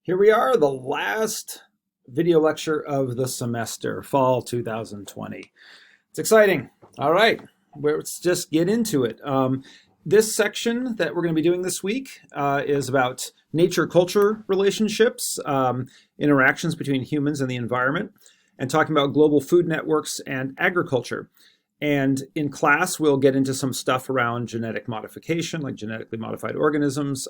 Here we are, the last video lecture of the semester, fall 2020. It's exciting. All right, let's just get into it. This section that we're going to be doing this week is about nature-culture relationships, interactions between humans and the environment, and talking about global food networks and agriculture. And in class, we'll get into some stuff around genetic modification, like genetically modified organisms,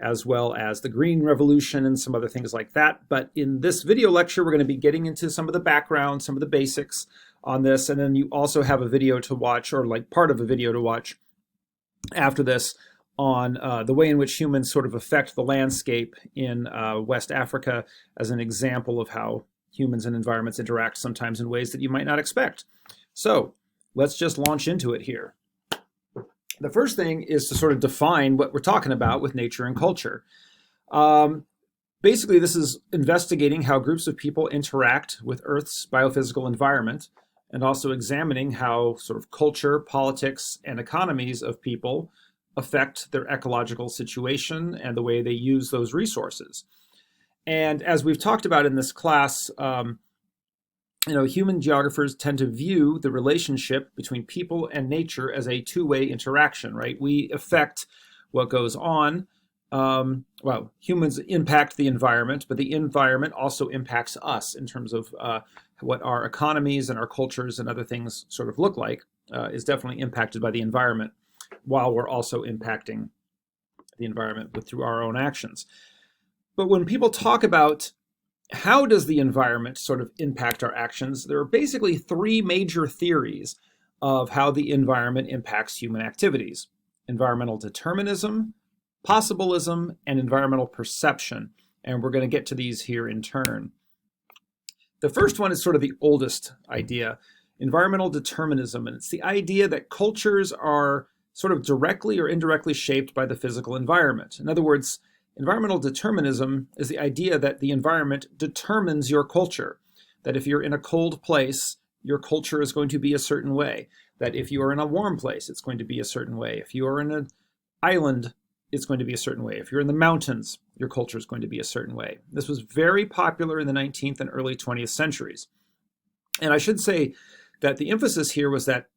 as well as the Green Revolution and some other things like that. But in this video lecture, we're going to be getting into some of the background, some of the basics on this. And then you also have a video to watch, or like part of a video to watch after this, on the way in which humans sort of affect the landscape in West Africa as an example of how humans and environments interact sometimes in ways that you might not expect. So let's just launch into it here. The first thing is to sort of define what we're talking about with nature and culture. Basically, this is investigating how groups of people interact with Earth's biophysical environment, and also examining how sort of culture, politics, and economies of people affect their ecological situation and the way they use those resources. And as we've talked about in this class, human geographers tend to view the relationship between people and nature as a two-way interaction, right? We affect what goes on. Humans impact the environment, but the environment also impacts us in terms of what our economies and our cultures and other things sort of look like, is definitely impacted by the environment, while we're also impacting the environment through our own actions. But when people talk about how does the environment sort of impact our actions, there are basically three major theories of how the environment impacts human activities: environmental determinism, possibilism, and environmental perception. And we're going to get to these here in turn. The first one is sort of the oldest idea, environmental determinism. And it's the idea that cultures are sort of directly or indirectly shaped by the physical environment. In other words, environmental determinism is the idea that the environment determines your culture, that if you're in a cold place, your culture is going to be a certain way, that if you are in a warm place, it's going to be a certain way. If you are in an island, it's going to be a certain way. If you're in the mountains, your culture is going to be a certain way. This was very popular in the 19th and early 20th centuries. And I should say that the emphasis here was that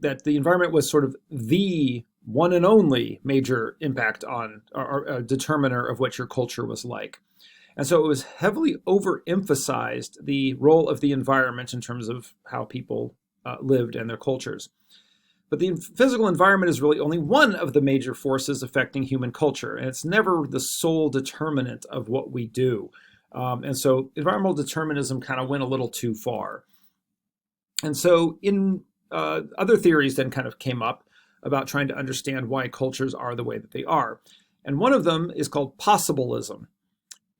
the environment was sort of the one and only major impact on or determiner of what your culture was like. And so it was heavily overemphasized, the role of the environment in terms of how people lived and their cultures. But the physical environment is really only one of the major forces affecting human culture, and it's never the sole determinant of what we do. And so environmental determinism kind of went a little too far. And so in other theories then kind of came up about trying to understand why cultures are the way that they are. And one of them is called possibilism.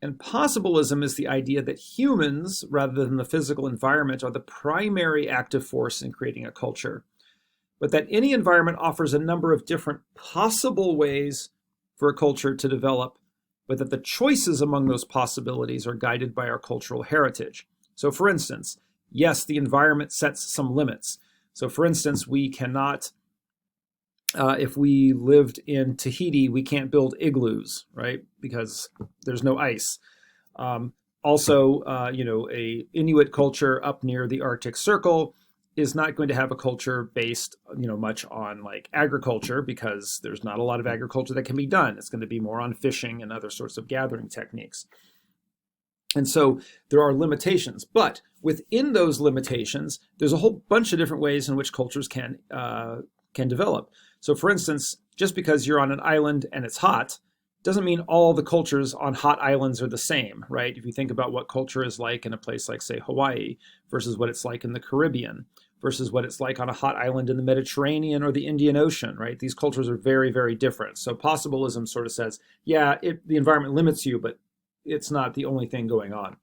And possibilism is the idea that humans, rather than the physical environment, are the primary active force in creating a culture, but that any environment offers a number of different possible ways for a culture to develop, but that the choices among those possibilities are guided by our cultural heritage. So for instance, yes, the environment sets some limits. So for instance, we cannot if we lived in Tahiti, we can't build igloos, right? Because there's no ice. Also, a Inuit culture up near the Arctic Circle is not going to have a culture based, much on like agriculture, because there's not a lot of agriculture that can be done. It's going to be more on fishing and other sorts of gathering techniques. And so there are limitations, but within those limitations, there's a whole bunch of different ways in which cultures can develop. So for instance, just because you're on an island and it's hot, doesn't mean all the cultures on hot islands are the same, right? If you think about what culture is like in a place like, say, Hawaii versus what it's like in the Caribbean versus what it's like on a hot island in the Mediterranean or the Indian Ocean, right? These cultures are very, very different. So possibilism sort of says, yeah, the environment limits you, but it's not the only thing going on.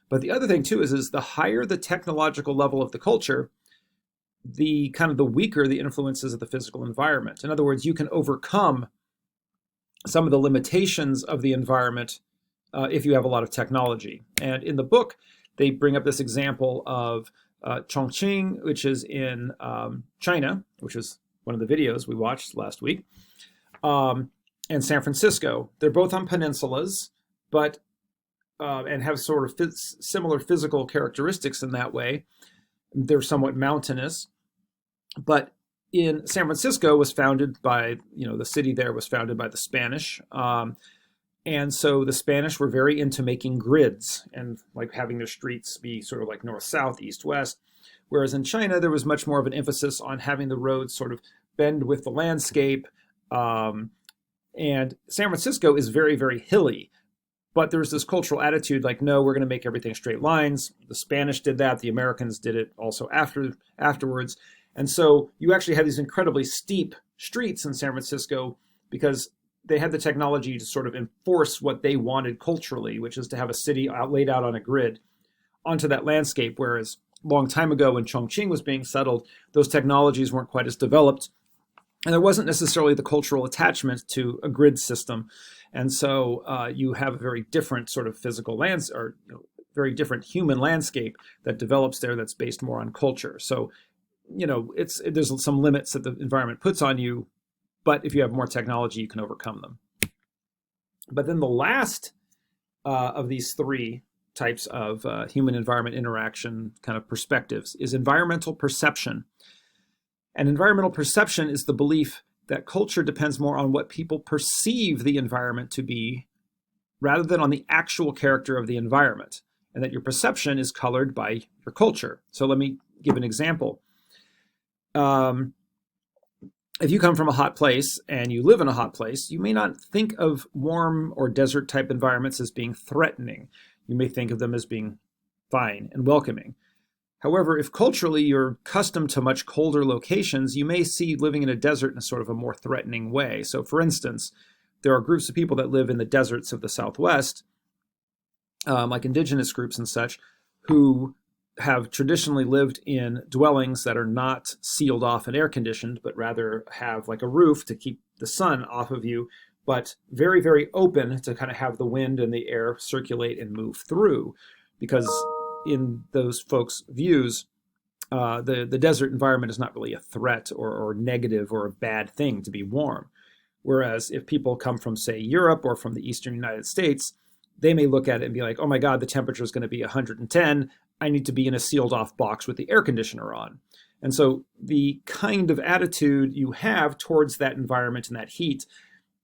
But the other thing too is the higher the technological level of the culture, the kind of the weaker the influences of the physical environment. In other words, you can overcome some of the limitations of the environment if you have a lot of technology. And in the book, they bring up this example of Chongqing, which is in China, which is one of the videos we watched last week, and San Francisco. They're both on peninsulas. but and have sort of similar physical characteristics in that way. They're somewhat mountainous, but in San Francisco was founded by, the city there was founded by the Spanish. And so the Spanish were very into making grids and like having their streets be sort of like north, south, east, west. Whereas in China, there was much more of an emphasis on having the roads sort of bend with the landscape. And San Francisco is very, very hilly. But there's this cultural attitude like, no, we're going to make everything straight lines. The Spanish did that. The Americans did it also afterwards. And so you actually have these incredibly steep streets in San Francisco because they had the technology to sort of enforce what they wanted culturally, which is to have a city laid out on a grid onto that landscape. Whereas a long time ago when Chongqing was being settled, those technologies weren't quite as developed. And there wasn't necessarily the cultural attachment to a grid system. And so you have a very different sort of physical very different human landscape that develops there that's based more on culture. So, there's some limits that the environment puts on you, but if you have more technology, you can overcome them. But then the last of these three types of human-environment interaction kind of perspectives is environmental perception. And environmental perception is the belief that culture depends more on what people perceive the environment to be rather than on the actual character of the environment, and that your perception is colored by your culture. So let me give an example. If you come from a hot place and you live in a hot place, you may not think of warm or desert type environments as being threatening. You may think of them as being fine and welcoming. However, if culturally you're accustomed to much colder locations, you may see living in a desert in a sort of a more threatening way. So for instance, there are groups of people that live in the deserts of the Southwest, like indigenous groups and such, who have traditionally lived in dwellings that are not sealed off and air conditioned, but rather have like a roof to keep the sun off of you, but very, very open to kind of have the wind and the air circulate and move through. Because in those folks' views, the desert environment is not really a threat or negative or a bad thing to be warm. Whereas if people come from, say, Europe or from the eastern United States, they may look at it and be like, oh my God, the temperature is going to be 110. I need to be in a sealed off box with the air conditioner on. And so the kind of attitude you have towards that environment and that heat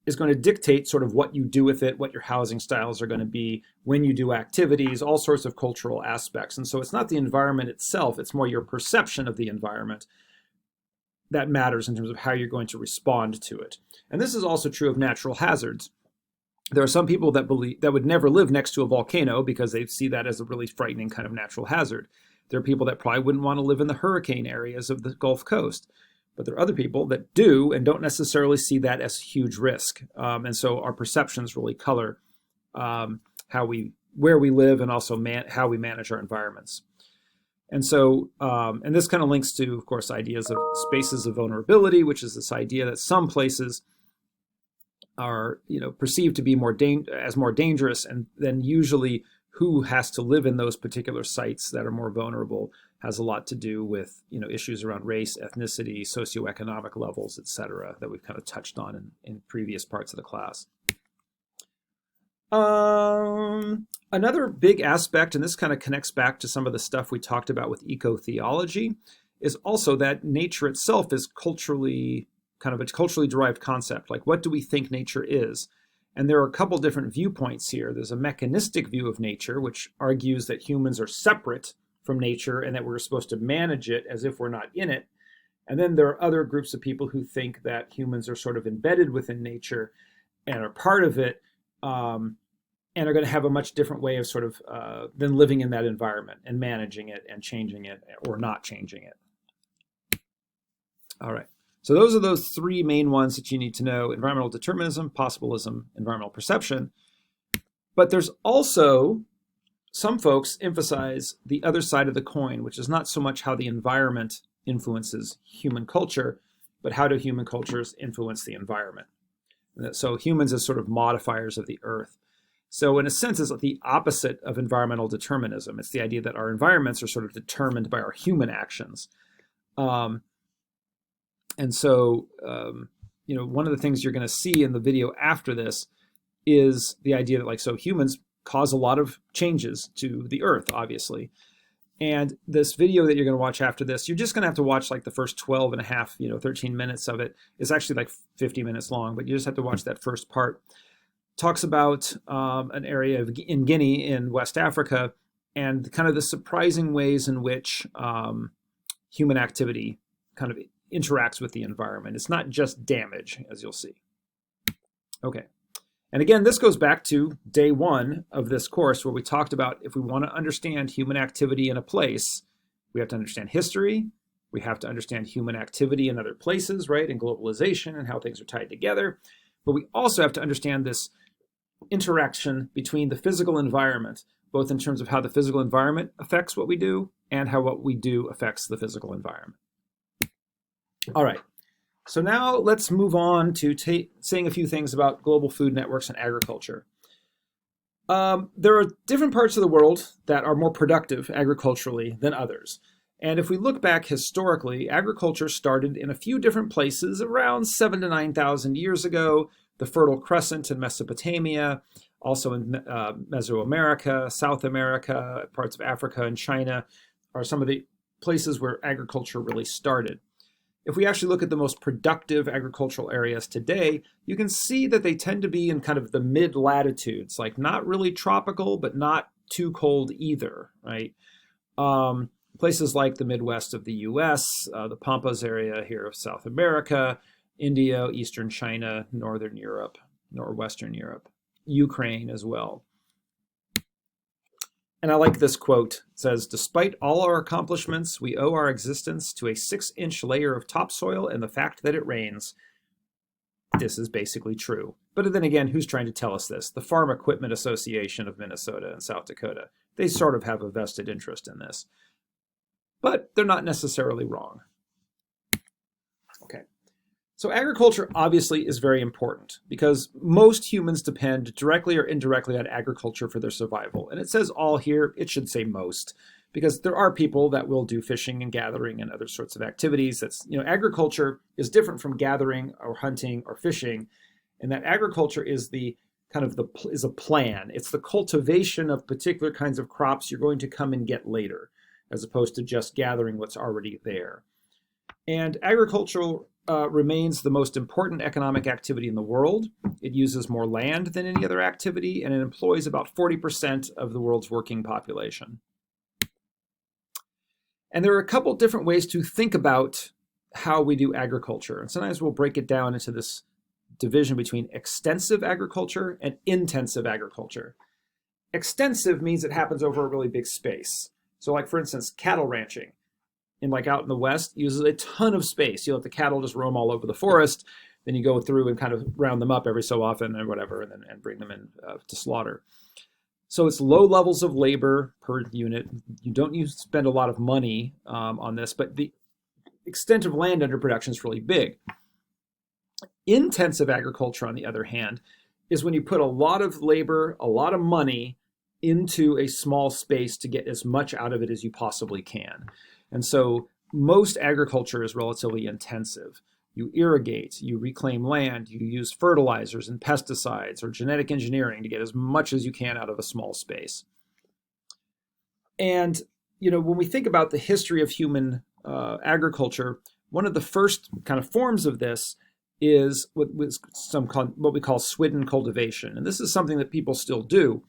is going to dictate sort of what you do with it, what your housing styles are going to be, when you do activities, all sorts of cultural aspects. And so it's not the environment itself, it's more your perception of the environment that matters in terms of how you're going to respond to it. And this is also true of natural hazards. There are some people that believe that would never live next to a volcano because they see that as a really frightening kind of natural hazard. There are people that probably wouldn't want to live in the hurricane areas of the Gulf Coast. But there are other people that do and don't necessarily see that as a huge risk. And so our perceptions really color where we live and also how we manage our environments. And so, and this kind of links to, of course, ideas of spaces of vulnerability, which is this idea that some places are, perceived to be more dangerous, and then usually who has to live in those particular sites that are more vulnerable has a lot to do with, issues around race, ethnicity, socioeconomic levels, et cetera, that we've kind of touched on in previous parts of the class. Another big aspect, and this kind of connects back to some of the stuff we talked about with eco-theology, is also that nature itself is culturally derived concept. Like, what do we think nature is? And there are a couple different viewpoints here. There's a mechanistic view of nature, which argues that humans are separate from nature and that we're supposed to manage it as if we're not in it. And then there are other groups of people who think that humans are sort of embedded within nature and are part of it, and are going to have a much different way of sort of than living in that environment and managing it and changing it or not changing it. All right. So those are those three main ones that you need to know: environmental determinism, possibilism, environmental perception. But there's also, some folks emphasize the other side of the coin, which is not so much how the environment influences human culture, but how do human cultures influence the environment? So humans as sort of modifiers of the earth. So in a sense, it's the opposite of environmental determinism. It's the idea that our environments are sort of determined by our human actions. And so, one of the things you're going to see in the video after this is the idea that, like, so humans cause a lot of changes to the earth, obviously. And this video that you're going to watch after this, you're just going to have to watch like the first 12 and a half, 13 minutes of it. It's actually like 50 minutes long, but you just have to watch that first part. Talks about an area in Guinea in West Africa and kind of the surprising ways in which human activity kind of interacts with the environment. It's not just damage, as you'll see. Okay. And again, this goes back to day one of this course, where we talked about if we want to understand human activity in a place, we have to understand history, we have to understand human activity in other places, right, and globalization and how things are tied together. But we also have to understand this interaction between the physical environment, both in terms of how the physical environment affects what we do and how what we do affects the physical environment. All right. So now let's move on to saying a few things about global food networks and agriculture. There are different parts of the world that are more productive agriculturally than others. And if we look back historically, agriculture started in a few different places around 7,000 to 9,000 years ago. The Fertile Crescent in Mesopotamia, also in Mesoamerica, South America, parts of Africa and China are some of the places where agriculture really started. If we actually look at the most productive agricultural areas today, you can see that they tend to be in kind of the mid-latitudes, like not really tropical, but not too cold either, right? Places like the Midwest of the US, the Pampas area here of South America, India, Eastern China, Northern Europe, Northwestern Europe, Ukraine as well. And I like this quote. It says, "Despite all our accomplishments, we owe our existence to a 6-inch layer of topsoil and the fact that it rains." This is basically true. But then again, who's trying to tell us this? The Farm Equipment Association of Minnesota and South Dakota. They sort of have a vested interest in this. But they're not necessarily wrong. Okay. So agriculture obviously is very important because most humans depend directly or indirectly on agriculture for their survival. And it says all here, it should say most, because there are people that will do fishing and gathering and other sorts of activities. That's, agriculture is different from gathering or hunting or fishing, and that agriculture is the kind of is a plan. It's the cultivation of particular kinds of crops you're going to come and get later, as opposed to just gathering what's already there. And agriculture remains the most important economic activity in the world. It uses more land than any other activity, and it employs about 40% of the world's working population. And there are a couple different ways to think about how we do agriculture. And sometimes we'll break it down into this division between extensive agriculture and intensive agriculture. Extensive means it happens over a really big space. So like, for instance, cattle ranching. Out in the West, uses a ton of space. You let the cattle just roam all over the forest, then you go through and kind of round them up every so often and whatever, and bring them in to slaughter. So it's low levels of labor per unit. You don't spend a lot of money on this, but the extent of land under production is really big. Intensive agriculture, on the other hand, is when you put a lot of labor, a lot of money into a small space to get as much out of it as you possibly can. And so most agriculture is relatively intensive. You irrigate, you reclaim land, you use fertilizers and pesticides or genetic engineering to get as much as you can out of a small space. And, when we think about the history of human agriculture, one of the first kind of forms of this is what we call swidden cultivation. And this is something that people still do.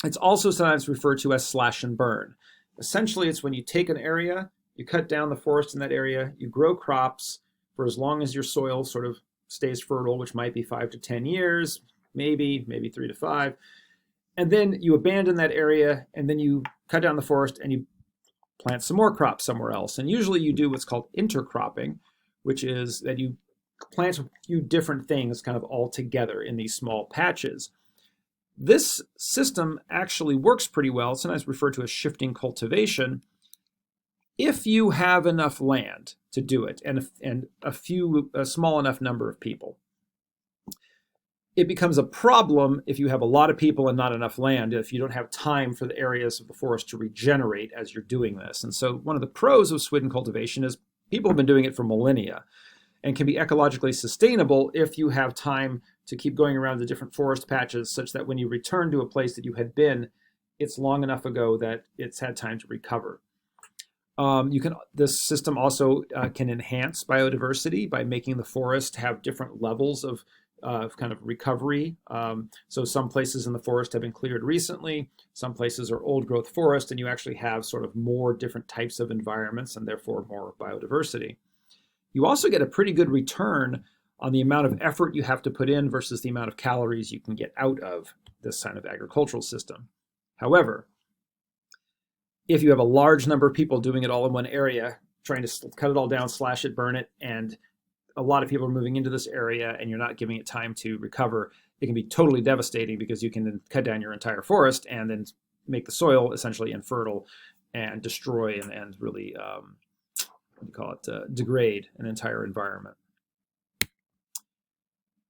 It's also sometimes referred to as slash and burn. Essentially, it's when you take an area, you cut down the forest in that area, you grow crops for as long as your soil sort of stays fertile, which might be 5 to 10 years, maybe 3 to 5. And then you abandon that area, and then you cut down the forest and you plant some more crops somewhere else. And usually you do what's called intercropping, which is that you plant a few different things kind of all together in these small patches. This system actually works pretty well, sometimes referred to as shifting cultivation, if you have enough land to do it and a small enough number of people. It becomes a problem if you have a lot of people and not enough land, if you don't have time for the areas of the forest to regenerate as you're doing this. And so one of the pros of swidden cultivation is people have been doing it for millennia and can be ecologically sustainable if you have time to keep going around the different forest patches such that when you return to a place that you had been, it's long enough ago that it's had time to recover. This system also can enhance biodiversity by making the forest have different levels of kind of recovery. So some places in the forest have been cleared recently, some places are old growth forest, and you actually have sort of more different types of environments and therefore more biodiversity. You also get a pretty good return on the amount of effort you have to put in versus the amount of calories you can get out of this kind of agricultural system. However, if you have a large number of people doing it all in one area, trying to cut it all down, slash it, burn it, and a lot of people are moving into this area and you're not giving it time to recover, it can be totally devastating because you can then cut down your entire forest and then make the soil essentially infertile and destroy and really, degrade an entire environment.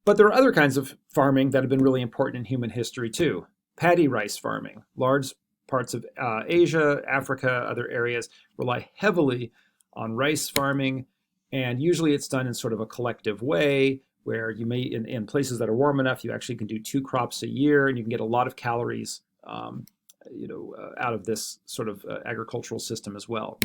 But there are other kinds of farming that have been really important in human history too. Paddy rice farming. Large parts of Asia, Africa, other areas rely heavily on rice farming, and usually it's done in sort of a collective way where you may, in places that are warm enough, you actually can do 2 crops a year and you can get a lot of calories out of this sort of agricultural system as well.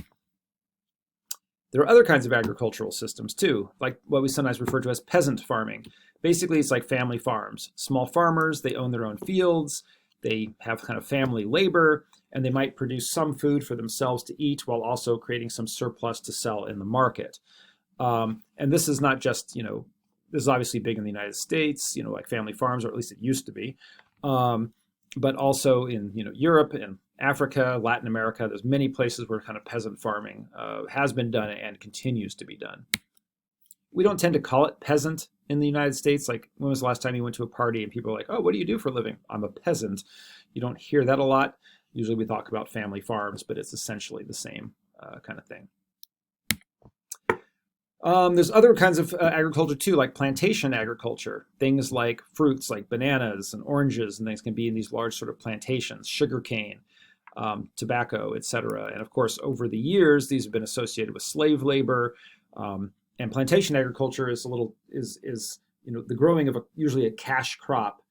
There are other kinds of agricultural systems too, like what we sometimes refer to as peasant farming. Basically, it's like family farms. Small farmers, they own their own fields, they have kind of family labor, and they might produce some food for themselves to eat while also creating some surplus to sell in the market. And this is not just, this is obviously big in the United States, like family farms, or at least it used to be, but also in, Europe and Africa, Latin America. There's many places where kind of peasant farming has been done and continues to be done. We don't tend to call it peasant in the United States. Like, when was the last time you went to a party and people are like, oh, what do you do for a living? I'm a peasant. You don't hear that a lot. Usually we talk about family farms, but it's essentially the same kind of thing. There's other kinds of agriculture too, like plantation agriculture. Things like fruits like bananas and oranges and things can be in these large sort of plantations, sugarcane, tobacco, etc. And of course, over the years, these have been associated with slave labor. And plantation agriculture is the growing of usually a cash crop,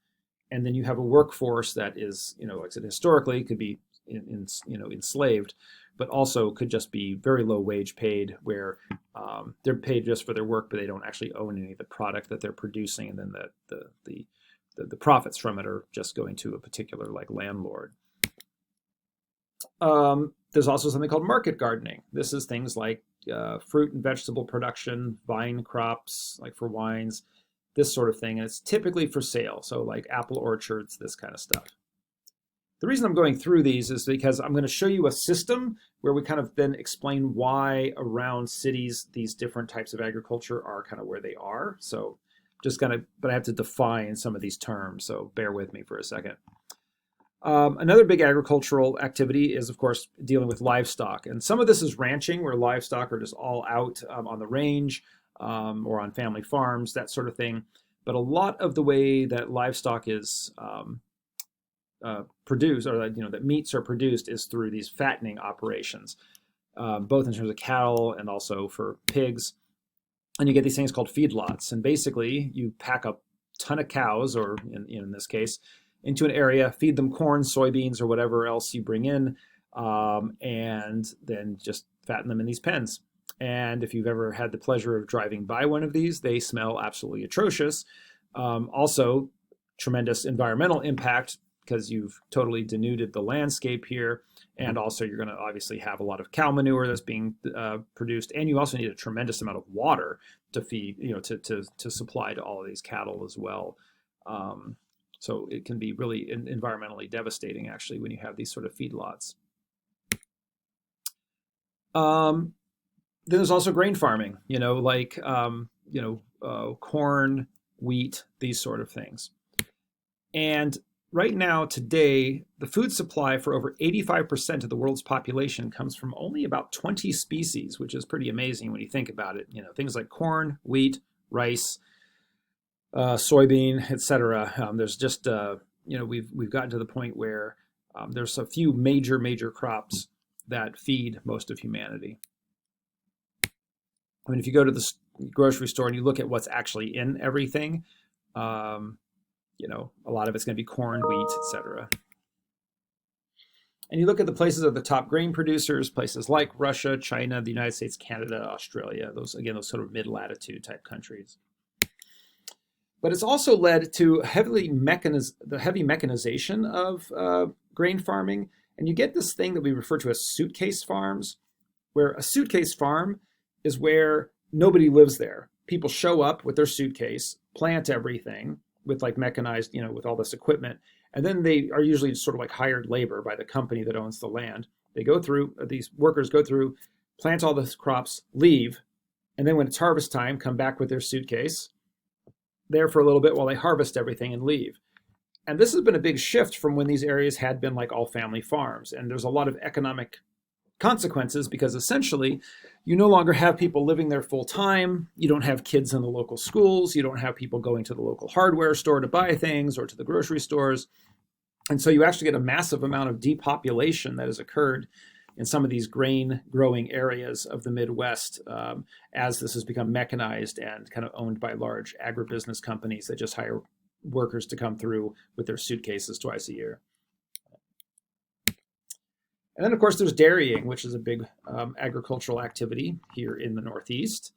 and then you have a workforce that is, like I said, historically could be enslaved, but also could just be very low wage paid, where they're paid just for their work, but they don't actually own any of the product that they're producing, and then the profits from it are just going to a particular landlord. There's also something called market gardening. This is things like fruit and vegetable production, vine crops, like for wines, this sort of thing. And it's typically for sale. So like apple orchards, this kind of stuff. The reason I'm going through these is because I'm going to show you a system where we kind of then explain why around cities these different types of agriculture are kind of where they are. So but I have to define some of these terms. So bear with me for a second. Another big agricultural activity is, of course, dealing with livestock. And some of this is ranching, where livestock are just all out on the range or on family farms, that sort of thing. But a lot of the way that livestock is produced, or that meats are produced, is through these fattening operations, both in terms of cattle and also for pigs. And you get these things called feedlots. And basically, you pack a ton of cows, or in this case, into an area, feed them corn, soybeans, or whatever else you bring in, and then just fatten them in these pens. And if you've ever had the pleasure of driving by one of these, they smell absolutely atrocious. Also, tremendous environmental impact, because you've totally denuded the landscape here. And also, you're going to obviously have a lot of cow manure that's being produced. And you also need a tremendous amount of water to feed, to supply to all of these cattle as well. So it can be really environmentally devastating, actually, when you have these sort of feedlots. Then there's also grain farming, corn, wheat, these sort of things. And right now, today, the food supply for over 85% of the world's population comes from only about 20 species, which is pretty amazing when you think about it. Things like corn, wheat, rice, soybean, etc. There's just, we've gotten to the point where there's a few major crops that feed most of humanity. I mean, if you go to the grocery store and you look at what's actually in everything, You know, a lot of it's going to be corn, wheat, etc. And you look at the places of the top grain producers, places like Russia, China, the United States, Canada, Australia, those, again, those sort of mid-latitude type countries. But it's also led to the heavy mechanization of grain farming. And you get this thing that we refer to as suitcase farms, where a suitcase farm is where nobody lives there. People show up with their suitcase, plant everything with like mechanized, you know, with all this equipment. And then they are usually sort of like hired labor by the company that owns the land. They go through, these workers go through, plant all the crops, leave, and then when it's harvest time, come back with their suitcase, there for a little bit while they harvest everything and leave. And this has been a big shift from when these areas had been like all family farms. And there's a lot of economic consequences because essentially you no longer have people living there full time. You don't have kids in the local schools. You don't have people going to the local hardware store to buy things or to the grocery stores. And so you actually get a massive amount of depopulation that has occurred in some of these grain growing areas of the Midwest as this has become mechanized and kind of owned by large agribusiness companies that just hire workers to come through with their suitcases twice a year. And then, of course, there's dairying, which is a big agricultural activity here in the Northeast.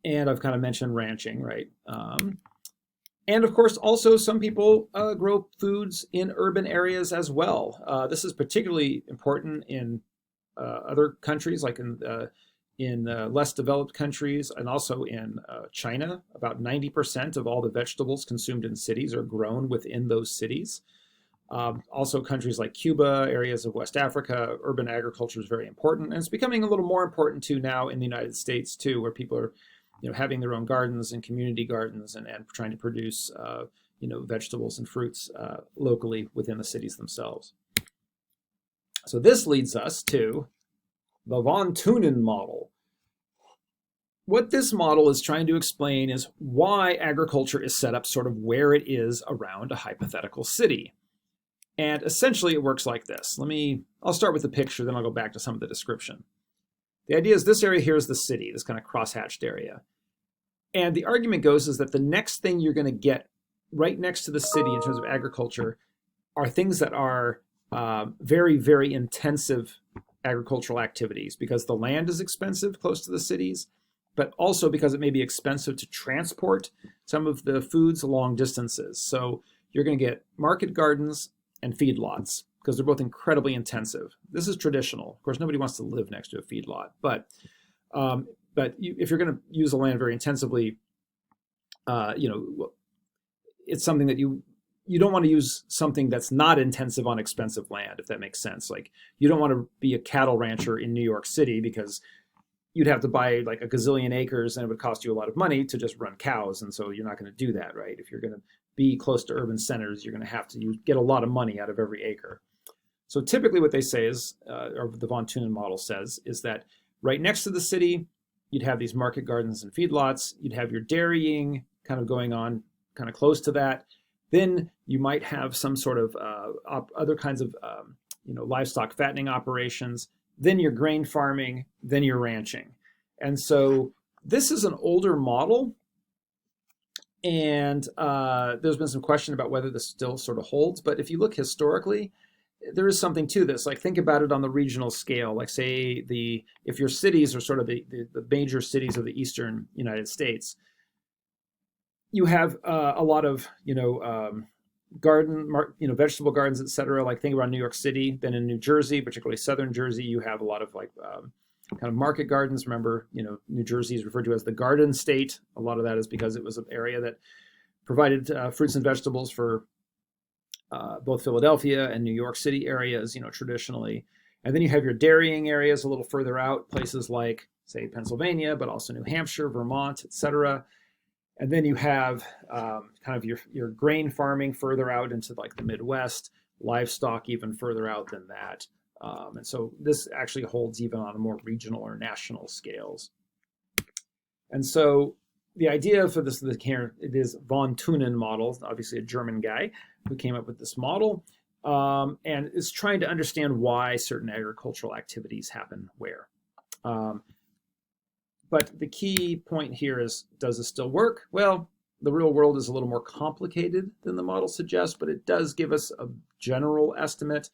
And I've kind of mentioned ranching, right? And of course, also some people grow foods in urban areas as well. This is particularly important in other countries, like in less developed countries, and also in China. About 90% of all the vegetables consumed in cities are grown within those cities. Also countries like Cuba, areas of West Africa, urban agriculture is very important. And it's becoming a little more important too now in the United States too, where people are, you know, having their own gardens and community gardens and trying to produce, you know, vegetables and fruits locally within the cities themselves. So this leads us to the von Thünen model. What this model is trying to explain is why agriculture is set up sort of where it is around a hypothetical city. And essentially it works like this. I'll start with the picture, then I'll go back to some of the description. The idea is this area here is the city, this kind of crosshatched area. And the argument goes is that the next thing you're going to get right next to the city in terms of agriculture are things that are very, very intensive agricultural activities because the land is expensive close to the cities, but also because it may be expensive to transport some of the foods long distances. So you're going to get market gardens and feedlots because they're both incredibly intensive. This is traditional. Of course, nobody wants to live next to a feedlot, but if you're going to use the land very intensively, you know, it's something that you don't want to use something that's not intensive on expensive land, if that makes sense. Like you don't want to be a cattle rancher in New York City because you'd have to buy like a gazillion acres and it would cost you a lot of money to just run cows. And so you're not going to do that, right? If you're going to be close to urban centers, you're going to have to get a lot of money out of every acre. So typically what they say is, or the von Thünen model says, is that right next to the city, you'd have these market gardens and feedlots. You'd have your dairying kind of going on kind of close to that. Then you might have some sort of other kinds of you know, livestock fattening operations. Then your grain farming, then your ranching. And so this is an older model. And there's been some question about whether this still sort of holds. But if you look historically, there is something to this. Like think about it on the regional scale. Like say if your cities are sort of the major cities of the eastern United States, you have a lot of, you know, vegetable gardens, etc. Like think about New York City. Then in New Jersey, particularly southern Jersey, you have a lot of like kind of market gardens. Remember, you know, New Jersey is referred to as the Garden State. A lot of that is because it was an area that provided fruits and vegetables for both Philadelphia and New York City areas, you know, traditionally. And then you have your dairying areas a little further out, places like, say, Pennsylvania, but also New Hampshire, Vermont, etc. And then you have kind of your grain farming further out into like the Midwest, livestock even further out than that. And so this actually holds even on a more regional or national scales. And so the idea for this here, it is von Thünen model, obviously a German guy who came up with this model, and is trying to understand why certain agricultural activities happen where. But the key point here is, does this still work? Well, the real world is a little more complicated than the model suggests, but it does give us a general estimate.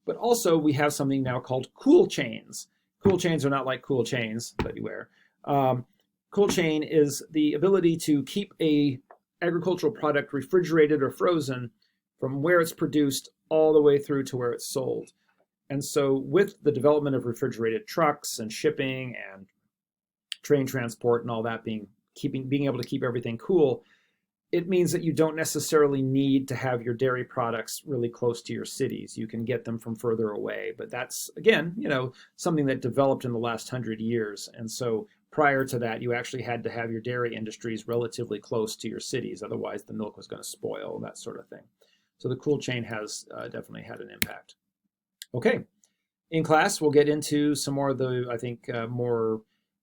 But also we have something now called cool chains. Cool chains are not like cool chains that you wear. Cool chain is the ability to keep a agricultural product refrigerated or frozen from where it's produced all the way through to where it's sold. And so with the development of refrigerated trucks and shipping and train transport and all that being able to keep everything cool, it means that you don't necessarily need to have your dairy products really close to your cities. You can get them from further away. But that's, again, something that developed in the last 100 years. And so prior to that, you actually had to have your dairy industries relatively close to your cities. Otherwise, the milk was going to spoil, that sort of thing. So the cool chain has definitely had an impact. Okay. In class, we'll get into some more of the, I think, more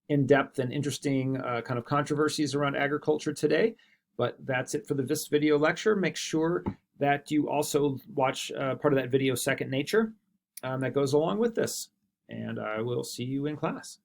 in-depth and interesting kind of controversies around agriculture today. But that's it for this video lecture. Make sure that you also watch part of that video, Second Nature, that goes along with this. And I will see you in class.